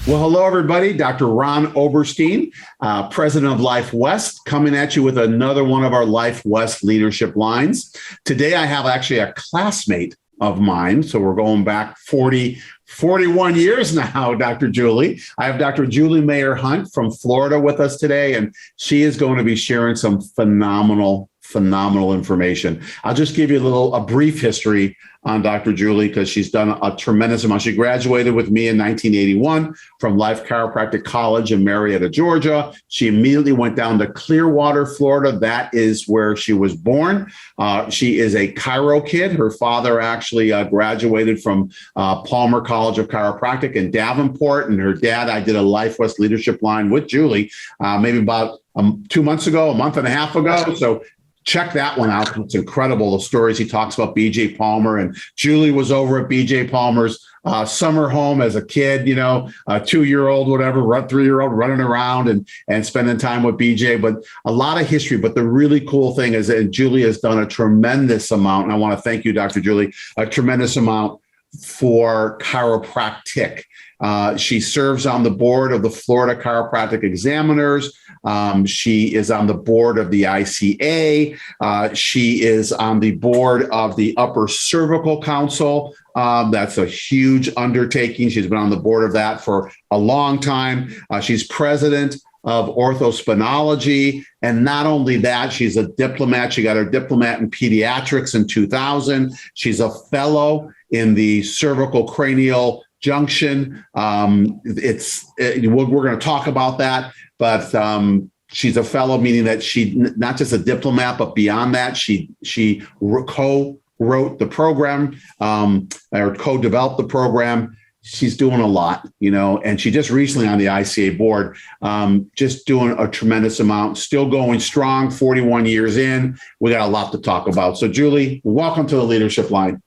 Well, hello, everybody. Dr. Ron Oberstein, President of Life West, coming at you with another one of our Life West leadership lines. Today, I have actually a classmate of mine. So we're going back 41 years now, Dr. Julie. I have Dr. Julie Mayer Hunt from Florida with us today, and she is going to be sharing some phenomenal information. I'll just give you a brief history on Dr. Julie because she's done a tremendous amount. She graduated with me in 1981 from Life Chiropractic College in Marietta, Georgia. She immediately went down to Clearwater, Florida. That is where she was born. She is a chiro kid. Her father actually graduated from Palmer College of Chiropractic in Davenport, and her dad, I did a Life West leadership line with Julie maybe about 2 months ago, a month and a half ago. So check that one out. It's incredible, the stories he talks about B.J. Palmer. And Julie was over at B.J. Palmer's summer home as a kid, a 2-year-old, whatever, 3-year-old running around and spending time with B.J. But a lot of history. But the really cool thing is that Julie has done a tremendous amount. And I want to thank you, Dr. Julie, a tremendous amount for chiropractic. She serves on the board of the Florida Chiropractic Examiners. She is on the board of the ICA. She is on the board of the Upper Cervical Council. That's a huge undertaking. She's been on the board of that for a long time. She's president of Orthospinology. And not only that, she's a diplomat. She got her diplomat in pediatrics in 2000. She's a fellow in the cervical cranial junction. We're going to talk about that, but she's a fellow, meaning that she not just a diplomat, but beyond that, she co-wrote the program or co-developed the program. She's doing a lot, and she just recently on the ICA board, just doing a tremendous amount, still going strong, 41 years in. We got a lot to talk about. So Julie, welcome to the leadership line.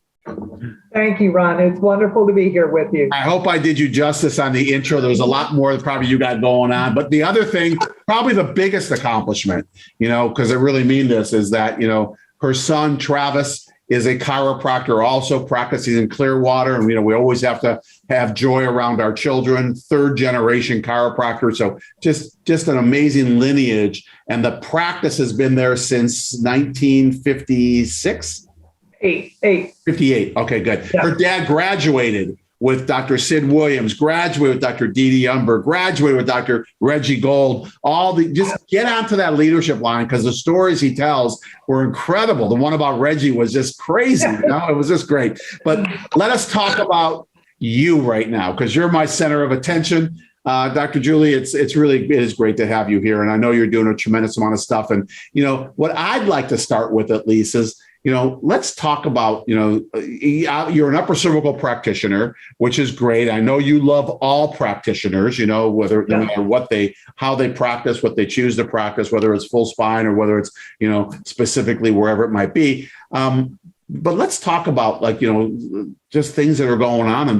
Thank you, Ron. It's wonderful to be here with you. I hope I did you justice on the intro. There was a lot more that probably you got going on. But the other thing, probably the biggest accomplishment, because I really mean this, is that, her son, Travis, is a chiropractor, also practicing in Clearwater. And, we always have to have joy around our children, 3rd generation chiropractor. So just an amazing lineage. And the practice has been there since 1956. 58. Okay, good. Yeah. Her dad graduated with Dr. Sid Williams, graduated with Dr. Dee Dee Umber, graduated with Dr. Reggie Gold. Just get onto that leadership line because the stories he tells were incredible. The one about Reggie was just crazy. It was just great. But let us talk about you right now because you're my center of attention. Dr. Julie, it is great to have you here. And I know you're doing a tremendous amount of stuff. And, what I'd like to start with at least is, let's talk about, you're an upper cervical practitioner, which is great. I know you love all practitioners, no matter how they practice, what they choose to practice, whether it's full spine or whether it's, specifically wherever it might be. But let's talk about just things that are going on in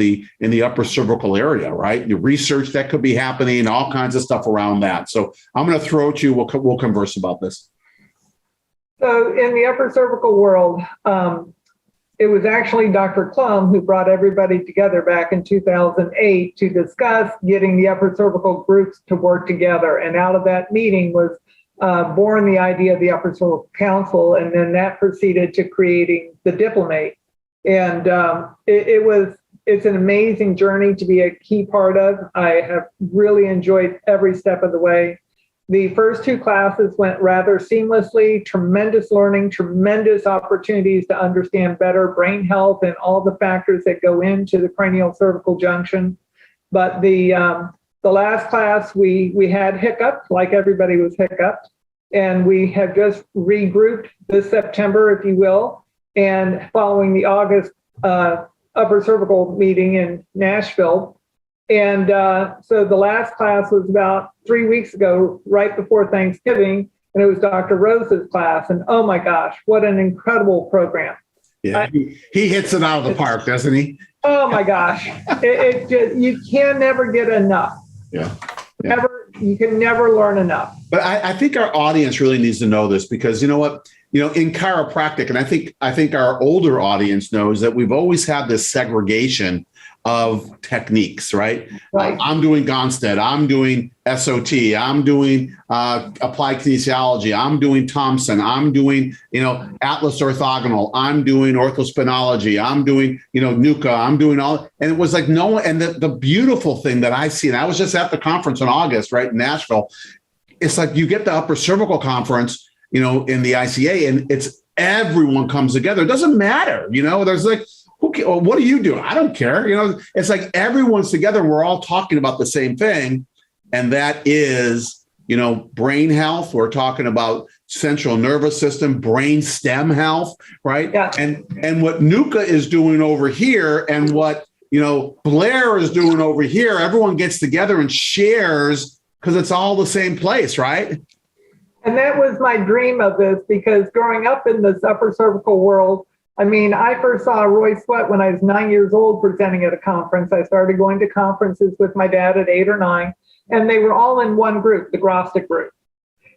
the upper cervical area, right? The research that could be happening, all kinds of stuff around that. So I'm going to throw it to you. We'll converse about this. So in the upper cervical world, it was actually Dr. Klum who brought everybody together back in 2008 to discuss getting the upper cervical groups to work together. And out of that meeting was born the idea of the Upper Cervical Council, and then that proceeded to creating the Diplomate. And it's an amazing journey to be a key part of. I have really enjoyed every step of the way. The first 2 classes went rather seamlessly, tremendous learning, tremendous opportunities to understand better brain health and all the factors that go into the cranial-cervical junction. But the last class, we had hiccups, like everybody was hiccuped, and we have just regrouped this September, if you will, and following the August upper cervical meeting in Nashville. And so the last class was about 3 weeks ago, right before Thanksgiving, and it was Dr. Rose's class. And oh my gosh, what an incredible program. Yeah, he hits it out of the park, doesn't he? Oh my gosh. It just, you can never get enough. Yeah. You can never learn enough. But I think our audience really needs to know this because you know what? In chiropractic, and I think our older audience knows that we've always had this segregation of techniques, right? Right. I'm doing Gonstead. I'm doing SOT. I'm doing applied kinesiology. I'm doing Thompson. I'm doing, Atlas orthogonal. I'm doing orthospinology. I'm doing, NUCA. I'm doing all. And it was like no one. And the beautiful thing that I see, and I was just at the conference in August, right, in Nashville. It's like you get the upper cervical conference, in the ICA, and it's everyone comes together. It doesn't matter, there's like, what do you do? I don't care. It's like everyone's together. We're all talking about the same thing. And that is, brain health. We're talking about central nervous system, brain stem health, right? Yeah. And what NUCA is doing over here and what, Blair is doing over here, everyone gets together and shares because it's all the same place, right? And that was my dream of this, because growing up in this upper cervical world, I first saw Roy Sweat when I was 9 years old presenting at a conference. I started going to conferences with my dad at 8 or 9, and they were all in one group, the Grostic group.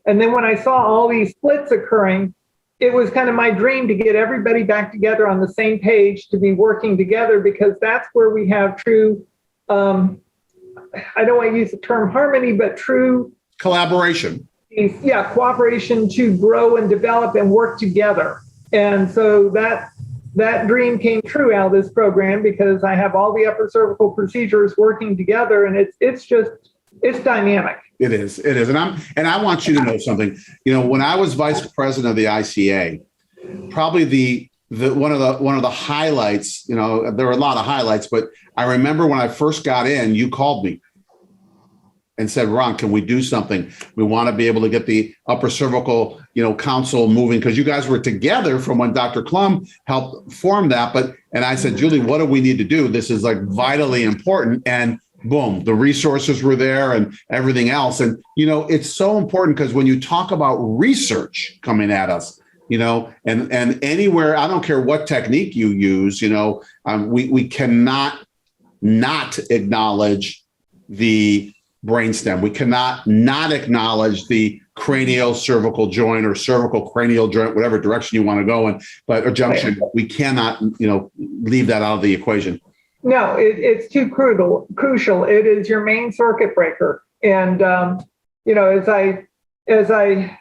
And then when I saw all these splits occurring, it was kind of my dream to get everybody back together on the same page, to be working together, because that's where we have true, I don't want to use the term harmony, but true collaboration. Yeah, cooperation to grow and develop and work together. And so that dream came true out of this program, because I have all the upper cervical procedures working together, and it's dynamic. It is. And I want you to know something. When I was vice president of the ICA, probably the one of the highlights, there were a lot of highlights, but I remember when I first got in, you called me and said, Ron, can we do something? We want to be able to get the Upper Cervical, Council moving, because you guys were together from when Dr. Klum helped form that. And I said, Julie, what do we need to do? This is like vitally important. And boom, the resources were there and everything else. And, it's so important, because when you talk about research coming at us, and anywhere, I don't care what technique you use, we cannot not acknowledge the brainstem. We cannot not acknowledge the cranial-cervical joint or cervical cranial joint, whatever direction you want to go in, or junction. We cannot, leave that out of the equation. No, it's too crucial. It is your main circuit breaker. And, as I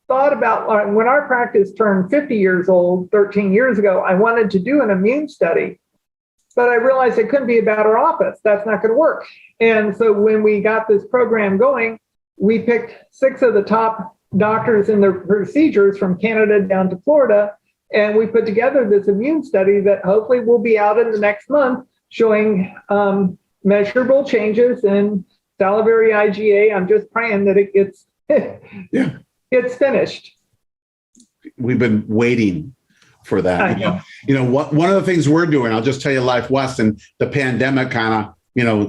thought about when our practice turned 50 years old, 13 years ago, I wanted to do an immune study, but I realized it couldn't be about our office. That's not going to work. And so when we got this program going, we picked 6 of the top doctors in their procedures from Canada down to Florida, and we put together this immune study that hopefully will be out in the next month, showing measurable changes in salivary IgA. I'm just praying that it gets it's finished. We've been waiting for that. One of the things we're doing, I'll just tell you, Life West, and the pandemic kind of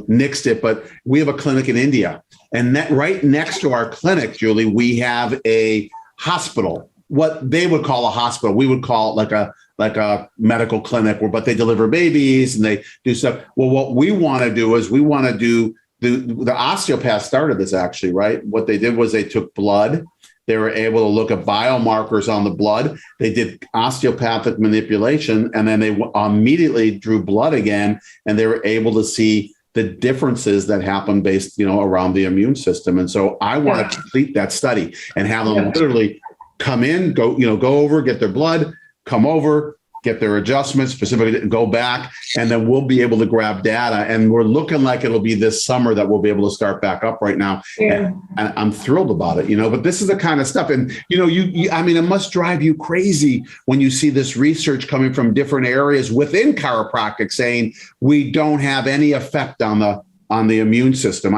nixed it, but we have a clinic in India, and right next to our clinic, Julie, we have a hospital. What they would call a hospital, we would call it like a medical clinic, but they deliver babies and they do stuff. Well, what we want to do is the osteopath started this, actually, right? What they did was they took blood. They were able to look at biomarkers on the blood. They did osteopathic manipulation, and then they immediately drew blood again, and they were able to see the differences that happen based, around the immune system. And so I want to complete that study and have them literally come in, go over, get their blood, come over, get their adjustments, specifically go back, and then we'll be able to grab data. And we're looking like it'll be this summer that we'll be able to start back up right now. Yeah. And I'm thrilled about it, but this is the kind of stuff. And, it must drive you crazy when you see this research coming from different areas within chiropractic saying we don't have any effect on the immune system.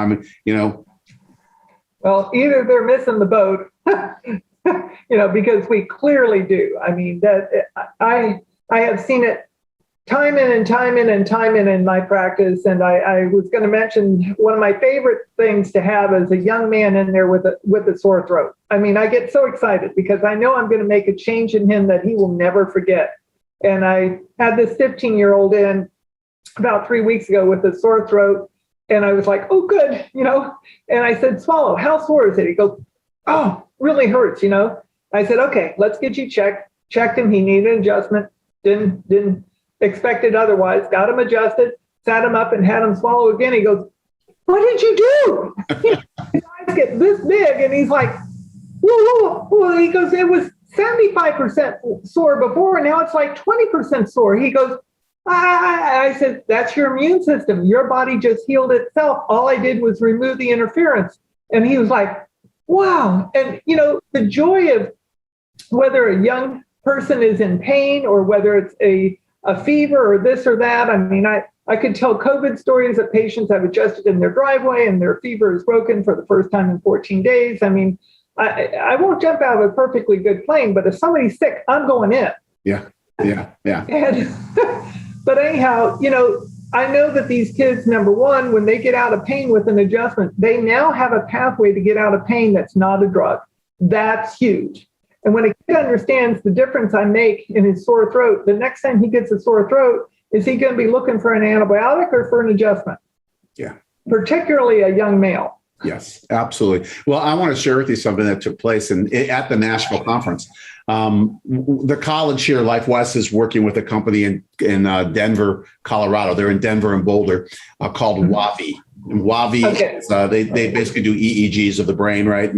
Well, either they're missing the boat, because we clearly do. I have seen it time in and time in my practice. And I was going to mention one of my favorite things to have is a young man in there with a sore throat. I get so excited because I know I'm going to make a change in him that he will never forget. And I had this 15-year-old in about 3 weeks ago with a sore throat. And I was like, oh, good, And I said, swallow, how sore is it? He goes, oh, really hurts, I said, okay, let's get you checked. Checked him. He needed an adjustment. Didn't expect it otherwise. Got him adjusted. sat him up and had him swallow again. He goes, "What did you do?" His eyes get this big, and he's like, whoa, whoa. He goes, "It was 75% sore before, and now it's like 20% sore." He goes, I said, "That's your immune system. Your body just healed itself. All I did was remove the interference." And he was like, wow. And, the joy of whether a young person is in pain or whether it's a fever or this or that. I mean, I could tell COVID stories of patients have adjusted in their driveway and their fever is broken for the first time in 14 days. I mean, I won't jump out of a perfectly good plane, but if somebody's sick, I'm going in. Yeah. And, but anyhow, I know that these kids, number one, when they get out of pain with an adjustment, they now have a pathway to get out of pain that's not a drug. That's huge. And when a kid understands the difference I make in his sore throat, the next time he gets a sore throat, is he going to be looking for an antibiotic or for an adjustment? Yeah. Particularly a young male. Yes, absolutely. Well, I want to share with you something that took place at the Nashville conference. The college here, Life West, is working with a company in Denver, Colorado. They're in Denver and Boulder, called WAVI. And WAVI, okay. They basically do EEGs of the brain, right?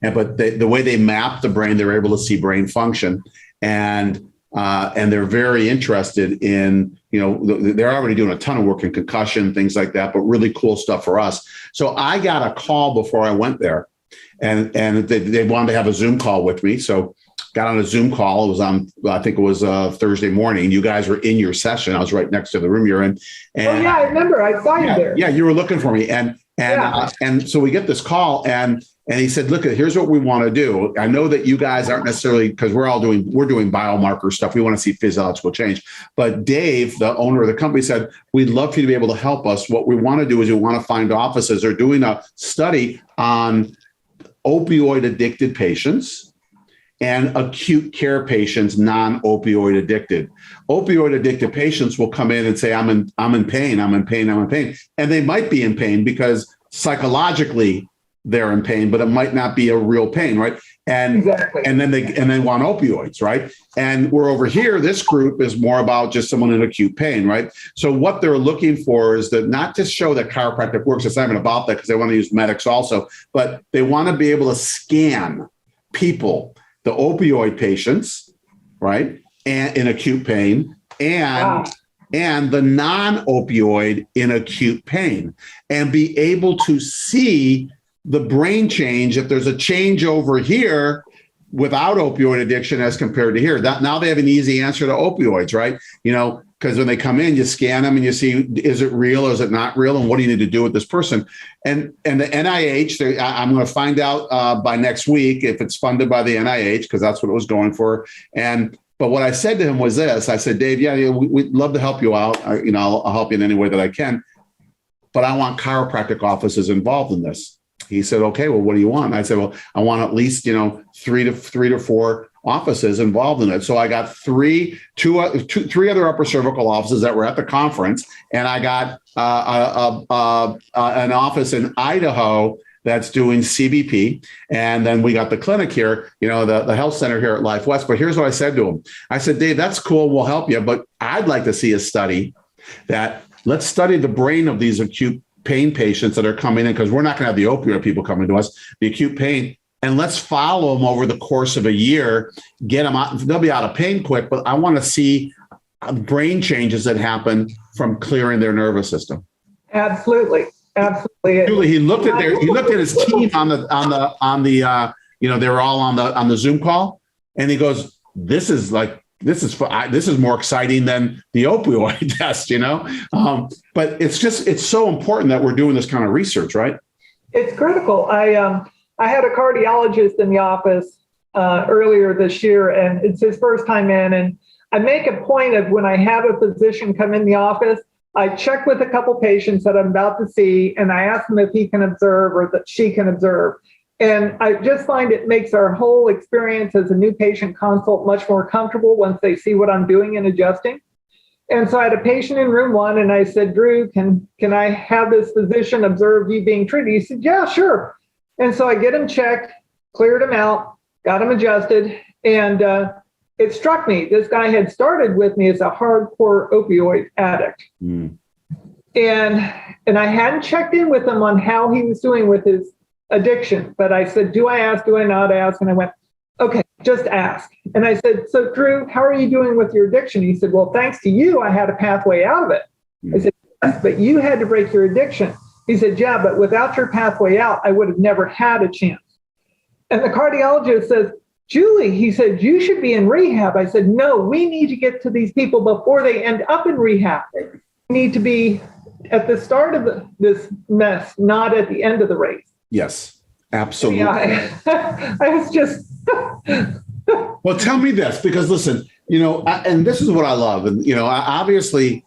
But the way they map the brain, they're able to see brain function, and they're very interested in, they're already doing a ton of work in concussion, things like that, but really cool stuff for us. So I got a call before I went there, and they wanted to have a Zoom call with me. So got on a Zoom call. It was on, I think it was Thursday morning. You guys were in your session. I was right next to the room you're in. And, I remember. I saw you there. Yeah, you were looking for me. And so we get this call, and he said, "Look, here's what we want to do. I know that you guys aren't necessarily, because we're doing biomarker stuff. We want to see physiological change. But Dave, the owner of the company, said, we'd love for you to be able to help us. What we want to do is we want to find offices. They're doing a study on opioid addicted patients and acute care patients, non-opioid addicted. Opioid addicted patients will come in and say, I'm in pain. And they might be in pain because psychologically they're in pain, but it might not be a real pain, right? And exactly. and then they want opioids, right? And we're over here, this group is more about just someone in acute pain, right? So what they're looking for is that not to show that chiropractic works, it's not even about that because they want to use medics also, but they want to be able to scan people, the opioid patients, right? And in acute pain and the non-opioid in acute pain, and be able to see the brain change if there's a change over here without opioid addiction as compared to here. That now they have an easy answer to opioids, right? Because when they come in, you scan them and you see, is it real? Is it not real? And what do you need to do with this person? And the NIH, I'm going to find out by next week if it's funded by the NIH, because that's what it was going for. But what I said to him was this. I said, Dave, we'd love to help you out. I'll help you in any way that I can. But I want chiropractic offices involved in this. He said, okay, well, what do you want? I said, well, I want at least, 3 to 4 offices involved in it. So I got three other upper cervical offices that were at the conference. And I got an office in Idaho that's doing CBP. And then we got the clinic here, the health center here at Life West. But here's what I said to him. I said, Dave, that's cool. We'll help you. But I'd like to see a study let's study the brain of these acute pain patients that are coming in, because we're not going to have the opioid people coming to us, the acute pain, and let's follow them over the course of a year, get them out. They'll be out of pain quick, but I want to see brain changes that happen from clearing their nervous system. Absolutely. He looked at his team on the they were all on the Zoom call, and he goes, this is more exciting than the opioid test, but it's so important that we're doing this kind of research, right? It's critical. I had a cardiologist in the office earlier this year, and it's his first time in. And I make a point of, when I have a physician come in the office, I check with a couple patients that I'm about to see, and I ask them if he can observe or that she can observe. And I just find it makes our whole experience as a new patient consult much more comfortable once they see what I'm doing and adjusting. And so I had a patient in room 1, and I said, Drew, can I have this physician observe you being treated? He said, yeah, sure. And so I get him checked, cleared him out, got him adjusted. And it struck me, this guy had started with me as a hardcore opioid addict. And I hadn't checked in with him on how he was doing with his addiction. But I said, do I ask? Do I not ask? And I went, okay, just ask. And I said, so Drew, how are you doing with your addiction? He said, well, thanks to you, I had a pathway out of it. I said, yes, but you had to break your addiction. He said, yeah, but without your pathway out, I would have never had a chance. And the cardiologist says, Julie, he said, you should be in rehab. I said, no, we need to get to these people before they end up in rehab. We need to be at the start of this mess, not at the end of the race. Yes, absolutely. Yeah, I was just. Well, tell me this, because listen, and this is what I love. And, obviously,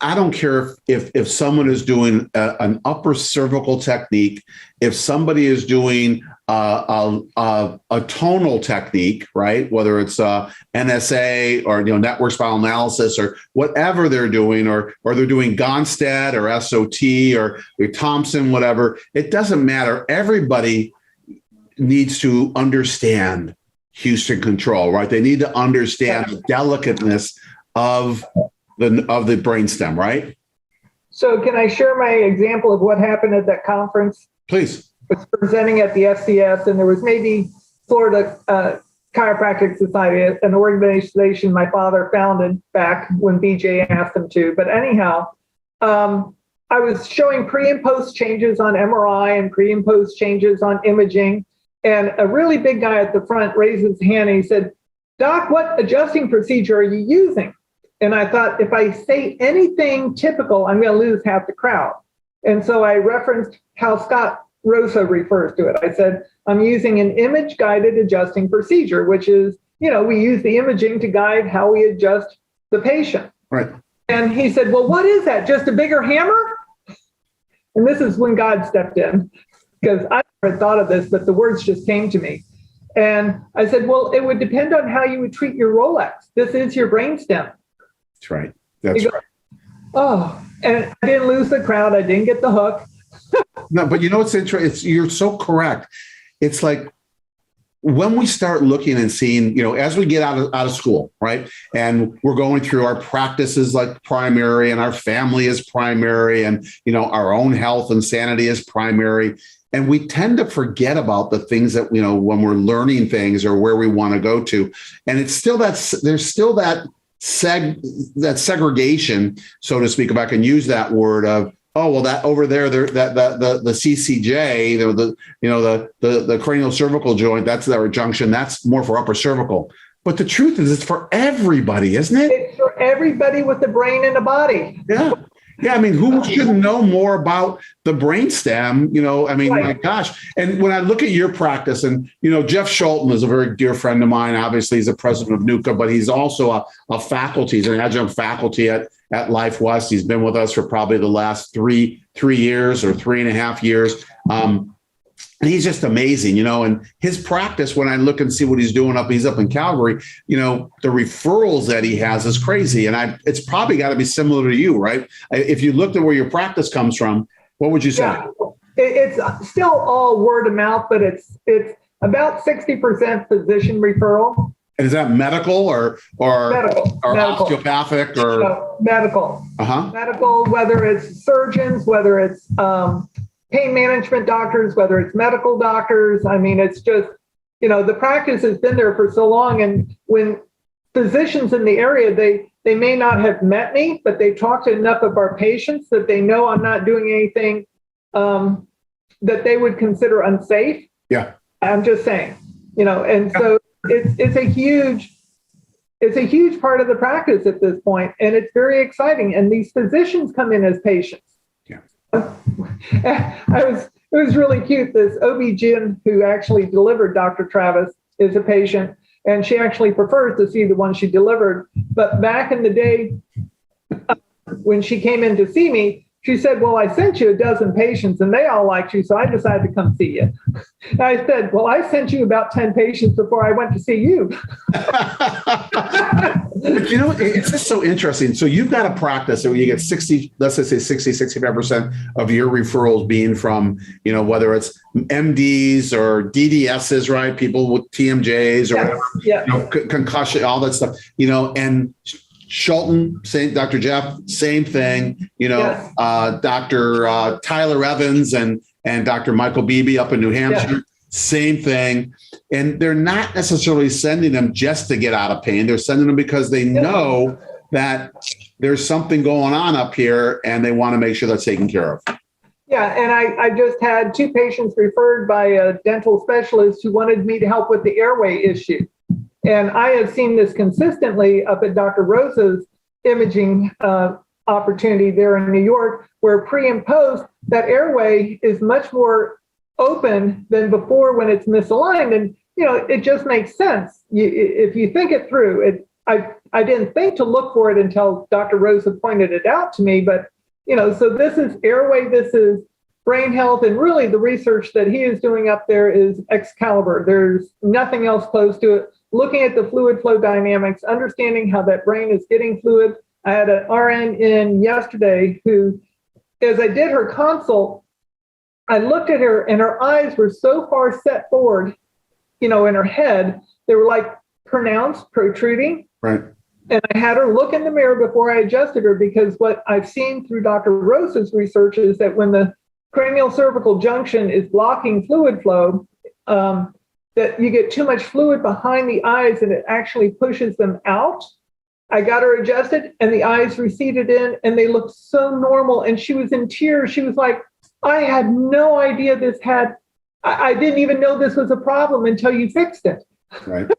I don't care if someone is doing an upper cervical technique, if somebody is doing a tonal technique, right? Whether it's NSA or network spinal analysis or whatever they're doing, or they're doing Gonstead or SOT or Thompson, whatever. It doesn't matter. Everybody needs to understand Houston control, right? They need to understand the delicateness of the brainstem, right? So can I share my example of what happened at that conference? Please. I was presenting at the FCS, and there was maybe Florida Chiropractic Society, an organization my father founded back when BJ asked him to. But anyhow, I was showing pre and post changes on MRI and pre and post changes on imaging. And a really big guy at the front raised his hand and he said, Doc, what adjusting procedure are you using? And I thought, if I say anything typical, I'm going to lose half the crowd. And so I referenced how Scott Rosa refers to it. I said, I'm using an image-guided adjusting procedure, which is, we use the imaging to guide how we adjust the patient. Right. And he said, well, what is that? Just a bigger hammer? And this is when God stepped in, because I never thought of this, but the words just came to me. And I said, well, it would depend on how you would treat your Rolex. This is your brainstem. That's right. That's right. Oh, and I didn't lose the crowd. I didn't get the hook. No, but it's interesting. You're so correct. It's like when we start looking and seeing, as we get out of school, right? And we're going through our practices like primary, and our family is primary, and, our own health and sanity is primary. And we tend to forget about the things that, when we're learning things or where we want to go to. And it's still there's still that segregation, so to speak, if I can use that word, of, oh, well, that over there, the CCJ, the cranial-cervical joint, that's our junction. That's more for upper cervical. But the truth is, it's for everybody, isn't it? It's for everybody with the brain and the body. Yeah. Yeah. I mean, who shouldn't know more about the brainstem? Right. My gosh. And when I look at your practice, and, Jeff Schulten is a very dear friend of mine. Obviously, he's the president of NUCA, but he's also a faculty. He's an adjunct faculty at Life West. He's been with us for probably the last three years or 3.5 years. And he's just amazing, and his practice, when I look and see what he's doing he's up in Calgary, the referrals that he has is crazy. And it's probably got to be similar to you, right? If you looked at where your practice comes from, what would you say? Yeah. It's still all word of mouth, but it's about 60% physician referral. And is that medical or medical. osteopathic or no, medical? Uh-huh. Medical, whether it's surgeons, whether it's pain management doctors, whether it's medical doctors. I mean, it's just, the practice has been there for so long. And when physicians in the area, they may not have met me, but they've talked to enough of our patients that they know I'm not doing anything that they would consider unsafe. Yeah. I'm just saying, and so it's a huge part of the practice at this point, and it's very exciting. And these physicians come in as patients. It was really cute. This OB-GYN who actually delivered Dr. Travis is a patient, and she actually prefers to see the one she delivered. But back in the day, when she came in to see me, she said, well, I sent you a dozen patients and they all liked you, so I decided to come see you. And I said, well, I sent you about 10 patients before I went to see you. But, it's just so interesting. So you've got a practice where you get 65% of your referrals being from, whether it's MDs or DDSs, right? People with TMJs or whatever, concussion, all that stuff, and Schulten, same. Dr. Jeff, same thing. Yes. Dr. Tyler Evans and Dr. Michael Beebe up in New Hampshire, same thing. And they're not necessarily sending them just to get out of pain. They're sending them because they know that there's something going on up here and they want to make sure that's taken care of. Yeah, and I just had 2 patients referred by a dental specialist who wanted me to help with the airway issue. And I have seen this consistently up at Dr. Rosa's imaging opportunity there in New York, where pre and post, that airway is much more open than before when it's misaligned. And, it just makes sense. If you think it through, I didn't think to look for it until Dr. Rosa pointed it out to me. But, so this is airway, this is brain health, and really the research that he is doing up there is Excalibur. There's nothing else close to it. Looking at the fluid flow dynamics, understanding how that brain is getting fluid. I had an RN in yesterday who, as I did her consult, I looked at her and her eyes were so far set forward, in her head, they were like pronounced, protruding. Right. And I had her look in the mirror before I adjusted her, because what I've seen through Dr. Rosa's research is that when the cranial-cervical junction is blocking fluid flow, that you get too much fluid behind the eyes and it actually pushes them out. I got her adjusted and the eyes receded in and they looked so normal. And she was in tears. She was like, I had no idea I didn't even know this was a problem until you fixed it. Right.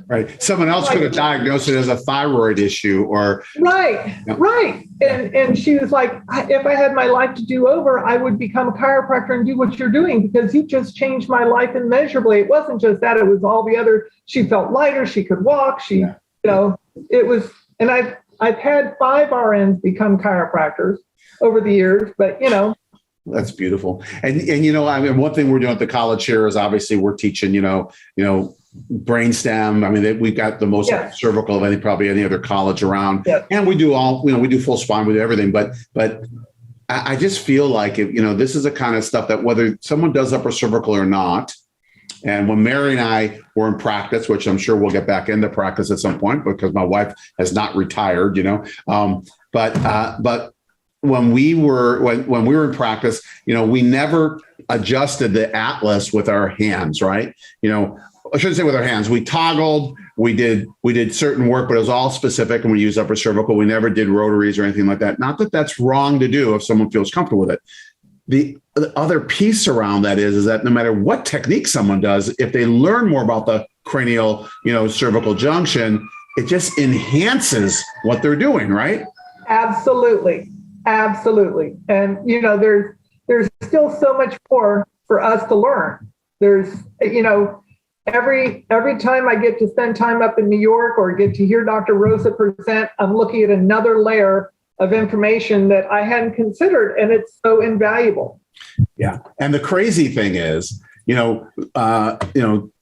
Right. Someone else could have diagnosed it as a thyroid issue or. Right. Right. And she was like, if I had my life to do over, I would become a chiropractor and do what you're doing, because you just changed my life immeasurably. It wasn't just that, it was all the other. She felt lighter. She could walk. It was, and I've had 5 RNs become chiropractors over the years, but That's beautiful. And I mean, one thing we're doing at the college here is obviously we're teaching, brainstem. I mean, we've got the most cervical of probably any other college around. Yes. And we do we do full spine, we do everything. But I just feel like this is the kind of stuff that whether someone does upper cervical or not, and when Mary and I were in practice, which I'm sure we'll get back into practice at some point because my wife has not retired, but when we were in practice, we never adjusted the atlas with our hands, right? I shouldn't say with our hands. We toggled, we did certain work, but it was all specific, and we used upper cervical. We never did rotaries or anything like that. Not that that's wrong to do if someone feels comfortable with it. The other piece around that is that no matter what technique someone does, if they learn more about the cranial, cervical junction, it just enhances what they're doing, right? Absolutely. Absolutely. And, there's still so much more for us to learn. There's, every time I get to spend time up in New York or get to hear Dr. Rosa present, I'm looking at another layer of information that I hadn't considered, and it's so invaluable. Yeah. And the crazy thing is,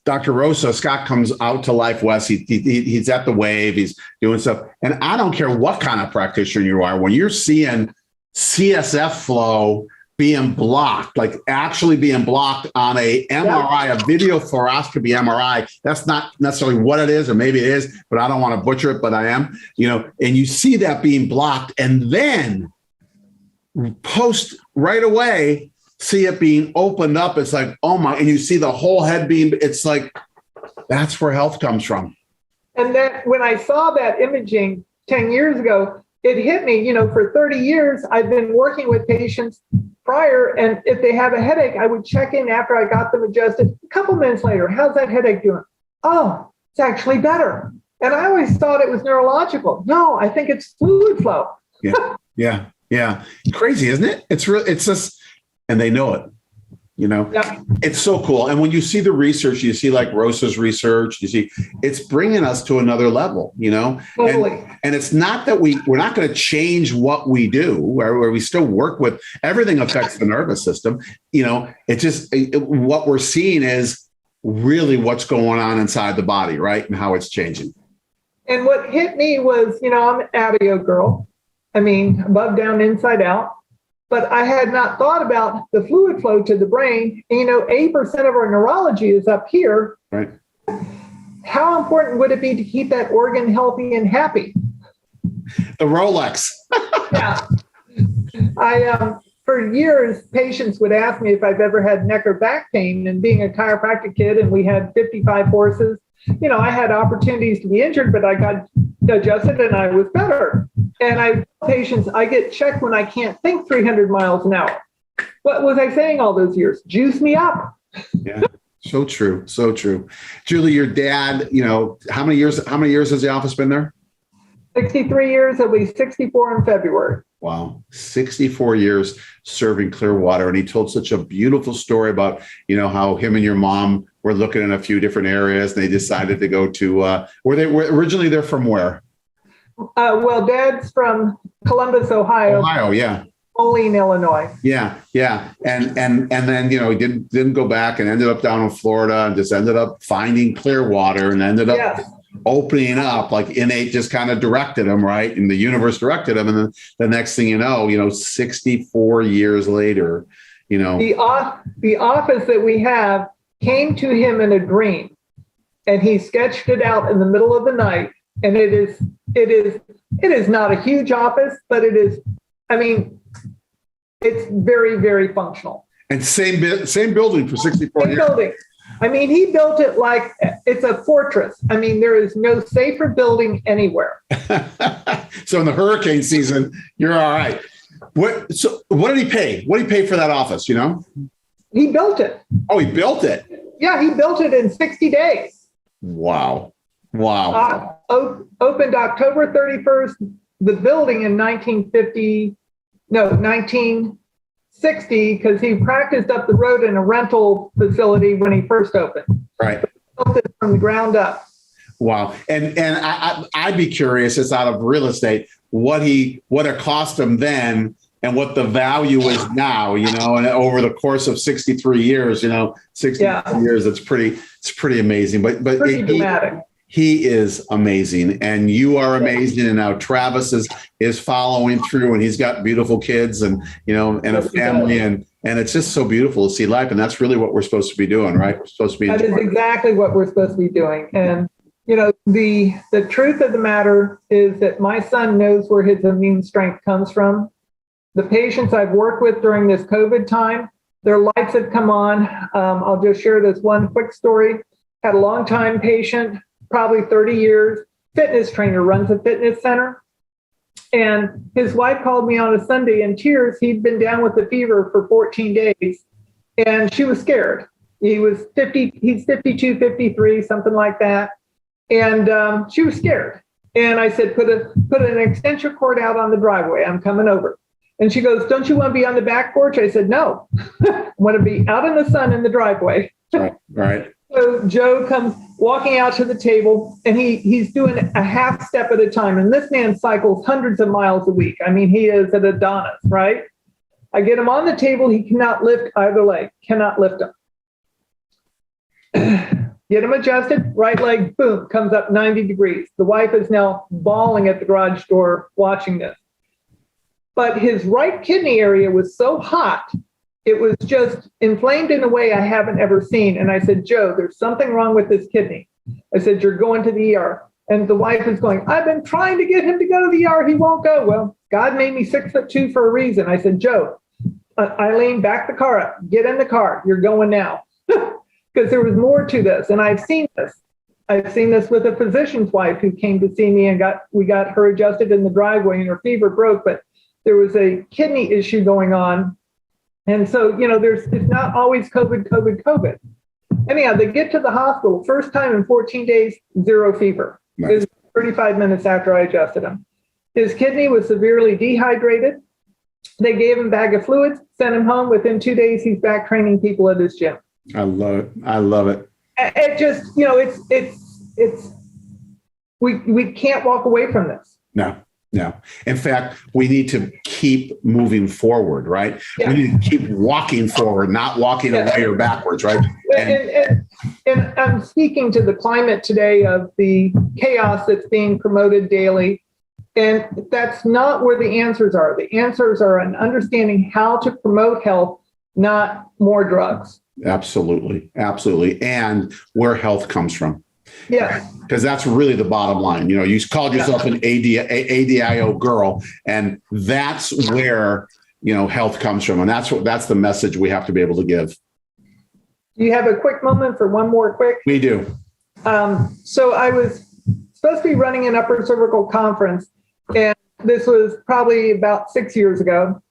Dr. Rosa, Scott comes out to Life West. He's at the Wave. He's doing stuff. And I don't care what kind of practitioner you are. When you're seeing CSF flow being blocked, like actually being blocked on a MRI, a video fluoroscopy MRI, that's not necessarily what it is, or maybe it is, but I don't want to butcher it, but I am, and you see that being blocked and then post right away, see it being opened up. It's like, oh my, and you see the whole head being, it's like, that's where health comes from. And then when I saw that imaging 10 years ago, it hit me, for 30 years, I've been working with patients prior, and if they have a headache, I would check in after I got them adjusted. A couple minutes later, how's that headache doing? Oh, it's actually better. And I always thought it was neurological. No, I think it's fluid flow. Yeah. Crazy, isn't it? It's just, and they know it. It's so cool. And when you see the research, you see like Rosa's research, you see it's bringing us to another level, Totally. And it's not that we're not going to change what we do, where we still work with everything affects the nervous system. It's just what we're seeing is really what's going on inside the body, right? And how it's changing. And what hit me was, I'm an ADIO girl. I mean, above, down, inside out. But I had not thought about the fluid flow to the brain. 80% of our neurology is up here. Right. How important would it be to keep that organ healthy and happy? The Rolex. Yeah. For years, patients would ask me if I've ever had neck or back pain. And being a chiropractic kid, and we had 55 horses, I had opportunities to be injured, but I got adjusted and I was better. And I tell patients, I get checked when I can't think 300 miles an hour. What was I saying all those years? Juice me up. Yeah. So true. So true. Julie, your dad, how many years has the office been there? 63 years. It'll be 64 in February. Wow. 64 years serving Clearwater. And he told such a beautiful story about, how him and your mom were looking in a few different areas and they decided to go to, originally they're from where? Well, Dad's from Columbus, Ohio. Ohio, yeah. Moline, Illinois. Yeah. And then, he didn't go back and ended up down in Florida and just ended up finding Clearwater and ended up opening up, like innate just kind of directed him, right? And the universe directed him. And then the next thing 64 years later, the office that we have came to him in a dream, and he sketched it out in the middle of the night. And it is not a huge office, but it is, it's very, very functional. And same building for 64 years. Building. He built it like it's a fortress. There is no safer building anywhere. So in the hurricane season, you're all right. What did he pay? What did he pay for that office? He built it. Oh, he built it. Yeah, he built it in 60 days. Wow. Opened October 31st, the building in 1960, because he practiced up the road in a rental facility when he first opened. Right. Built it from the ground up. Wow. And I'd be curious, as out of real estate, what it cost him then and what the value is now, and over the course of 63 years, 63 years, it's pretty amazing. But pretty dramatic. He is amazing, and you are amazing. And now Travis is following through, and he's got beautiful kids and a family, and it's just so beautiful to see life. And that's really what we're supposed to be doing, right? We're supposed to be. That is exactly what we're supposed to be doing. And the truth of the matter is that my son knows where his immune strength comes from. The patients I've worked with during this COVID time, their lights have come on. I'll just share this one quick story. Had a long-time patient, probably 30 years, fitness trainer, runs a fitness center. And his wife called me on a Sunday in tears. He'd been down with a fever for 14 days, and she was scared. He's 52, 53, something like that. And she was scared. And I said, put an extension cord out on the driveway. I'm coming over. And she goes, don't you want to be on the back porch? I said, no, I want to be out in the sun in the driveway. Right. So Joe comes walking out to the table, and he's doing a half step at a time. And this man cycles hundreds of miles a week. He is an Adonis, right? I get him on the table. He cannot lift either leg, cannot lift him. Get him adjusted, right leg, boom, comes up 90 degrees. The wife is now bawling at the garage door watching this. But his right kidney area was so hot, it was just inflamed in a way I haven't ever seen. And I said, Joe, there's something wrong with this kidney. I said, you're going to the ER. And the wife is going, I've been trying to get him to go to the ER. He won't go. Well, God made me 6'2" for a reason. I said, Joe, Eileen, back the car up. Get in the car. You're going now. Because there was more to this. And I've seen this. I've seen this with a physician's wife who came to see me, and we got her adjusted in the driveway, and her fever broke, but there was a kidney issue going on. And so, it's not always COVID. Anyhow, they get to the hospital, first time in 14 days, 0 fever. Nice. It was 35 minutes after I adjusted him. His kidney was severely dehydrated. They gave him a bag of fluids, sent him home. Within 2 days, he's back training people at his gym. I love it. It just, we can't walk away from this. No. In fact, we need to keep moving forward, right? Yeah. We need to keep walking forward, not walking away or backwards, right? And I'm speaking to the climate today of the chaos that's being promoted daily. And that's not where the answers are. The answers are in understanding how to promote health, not more drugs. Absolutely. And where health comes from. Yeah. Because that's really the bottom line. You called yourself an ADIO girl, and that's where, health comes from. And that's the message we have to be able to give. You have a quick moment for one more quick? We do. So I was supposed to be running an upper cervical conference, and this was probably about 6 years ago.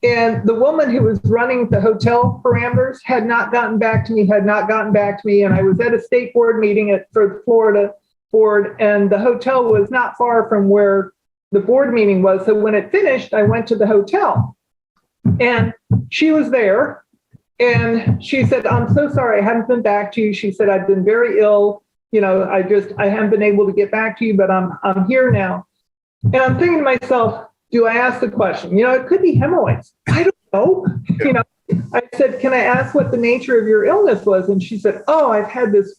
And the woman who was running the hotel parameters had not gotten back to me. And I was at a state board meeting for the Florida board, and the hotel was not far from where the board meeting was. So when it finished, I went to the hotel, and she was there. And she said, "I'm so sorry, I haven't been back to you." She said, "I've been very ill. I haven't been able to get back to you, but I'm here now." And I'm thinking to myself, do I ask the question? It could be hemorrhoids. I don't know. I said, "Can I ask what the nature of your illness was?" And she said, "Oh, I've had this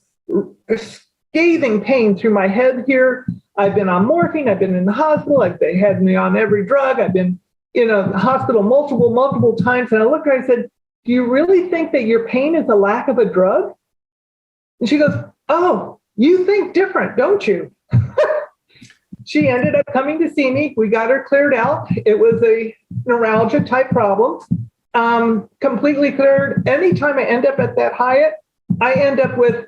scathing pain through my head here. I've been on morphine. I've been in the hospital. They had me on every drug. I've been in a hospital multiple times." And I looked at her, I said, "Do you really think that your pain is a lack of a drug?" And she goes, "Oh, you think different, don't you?" She ended up coming to see me. We got her cleared out. It was a neuralgia type problem. Completely cleared. Anytime I end up at that Hyatt, I end up with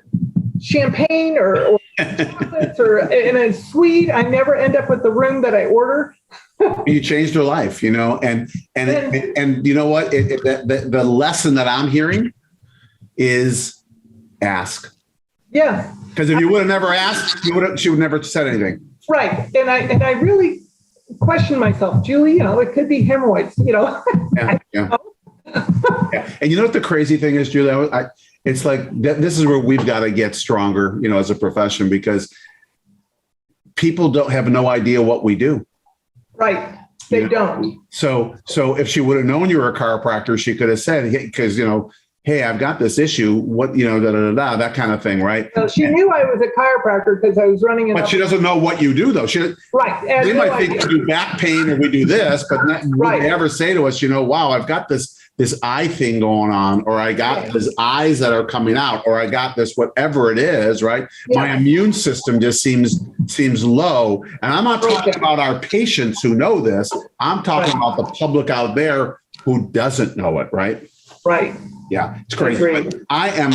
champagne or chocolates or in a suite. I never end up with the room that I order. You changed her life, and you know what? The lesson that I'm hearing is ask. Yeah. Because if you would have never asked, she would never have said anything. Right. And I really questioned myself, Julie, it could be hemorrhoids, Yeah. Yeah. And you know what the crazy thing is, Julie? It's like this is where we've got to get stronger, as a profession, because people don't have no idea what we do. Right. They don't. So if she would have known you were a chiropractor, she could have said, because, "Hey, I've got this issue. What, that kind of thing." Right. So she knew I was a chiropractor because I was running But she doesn't know what you do, though. Right. They might think we do back pain or we do this, but would they ever say to us, "Wow, I've got this eye thing going on," or "I got these eyes that are coming out," or "I got this," whatever it is, right? Yeah. My immune system just seems low. And I'm not talking about our patients who know this. I'm talking about the public out there who doesn't know it, right? Right. Yeah, it's crazy. But I am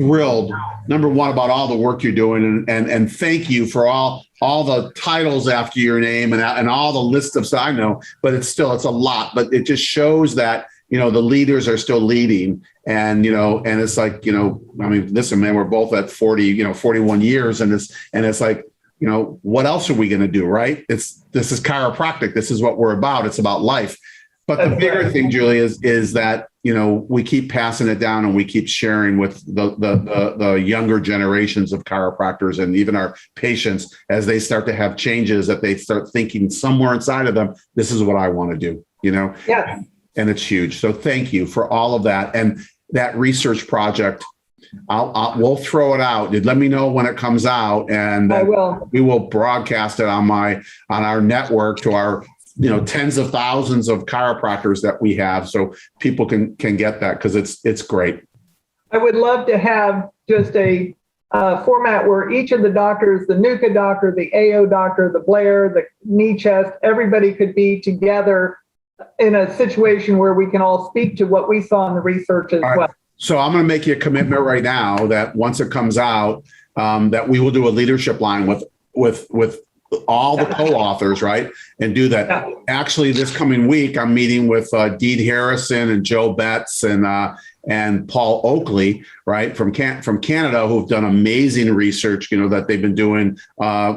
thrilled, number one, about all the work you're doing, and thank you for all the titles after your name and all the list of stuff. I know, but it's a lot. But it just shows that the leaders are still leading, and and it's like listen, man, we're both at 41 years, and it's like what else are we going to do, right? This is chiropractic. This is what we're about. It's about life. But the bigger thing, Julie, is that we keep passing it down and we keep sharing with the younger generations of chiropractors and even our patients as they start to have changes, that they start thinking somewhere inside of them, this is what I want to do, Yeah. And it's huge. So thank you for all of that. And that research project, we'll throw it out. Let me know when it comes out, and I will. We will broadcast it on our network to our tens of thousands of chiropractors that we have, so people can get that, because it's great. I would love to have just a format where each of the doctors, the NUCA doctor, the AO doctor, the Blair, the knee chest, everybody could be together in a situation where we can all speak to what we saw in the research as well. So I'm going to make you a commitment right now that once it comes out, that we will do a leadership line with all the co-authors, right? And do that. Yeah. Actually, this coming week, I'm meeting with Deed Harrison and Joe Betts and Paul Oakley, right, from Canada, who've done amazing research, that they've been doing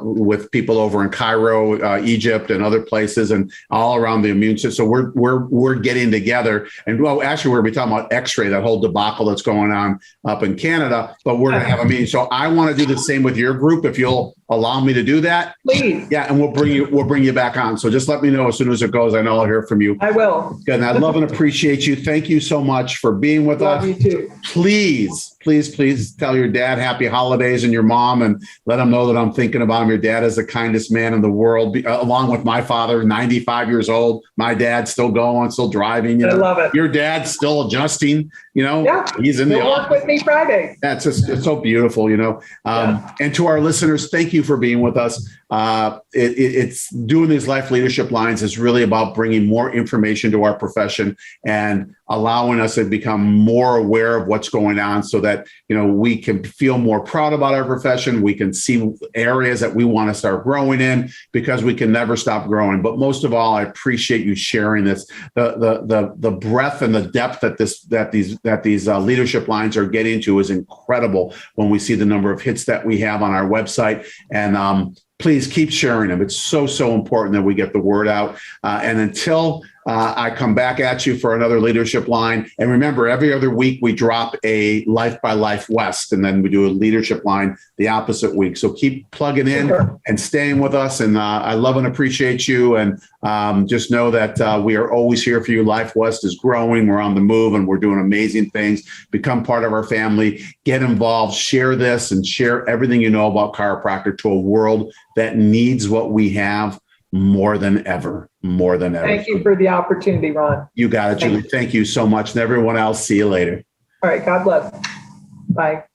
with people over in Cairo, Egypt, and other places, and all around the immune system. So we're getting together, and actually we're going to be talking about X-ray, that whole debacle that's going on up in Canada. But we're going to have a meeting. So I want to do the same with your group, if you'll allow me to do that. Please. Yeah, and we'll bring you back on. So just let me know as soon as it goes. I know I'll hear from you. I will. Good. And I love and appreciate you. Thank you so much for being with us. Love you too. Please please tell your dad happy holidays and your mom, and let them know that I'm thinking about him. Your dad is the kindest man in the world, along with my father, 95 years old. My dad's still going, still driving. I love it. Your dad's still adjusting, Yeah. He's in the He'll work with me Friday. That's just, it's so beautiful, And to our listeners, thank you for being with us. It's doing these life leadership lines is really about bringing more information to our profession and allowing us to become more aware of what's going on, so that we can feel more proud about our profession. We can see areas that we want to start growing in, because we can never stop growing. But most of all, I appreciate you sharing this, the breadth and the depth that these leadership lines are getting to is incredible when we see the number of hits that we have on our website. And please keep sharing them. It's so important that we get the word out. And until I come back at you for another leadership line. And remember, every other week we drop a Life by Life West, and then we do a leadership line the opposite week. So keep plugging in and staying with us. And I love and appreciate you. And just know that we are always here for you. Life West is growing. We're on the move, and we're doing amazing things. Become part of our family. Get involved. Share this and share everything you know about chiropractic to a world that needs what we have more than ever. Thank you for the opportunity, Ron. You got it, Julie. Thank you so much. And everyone else, see you later. All right. God bless. Bye.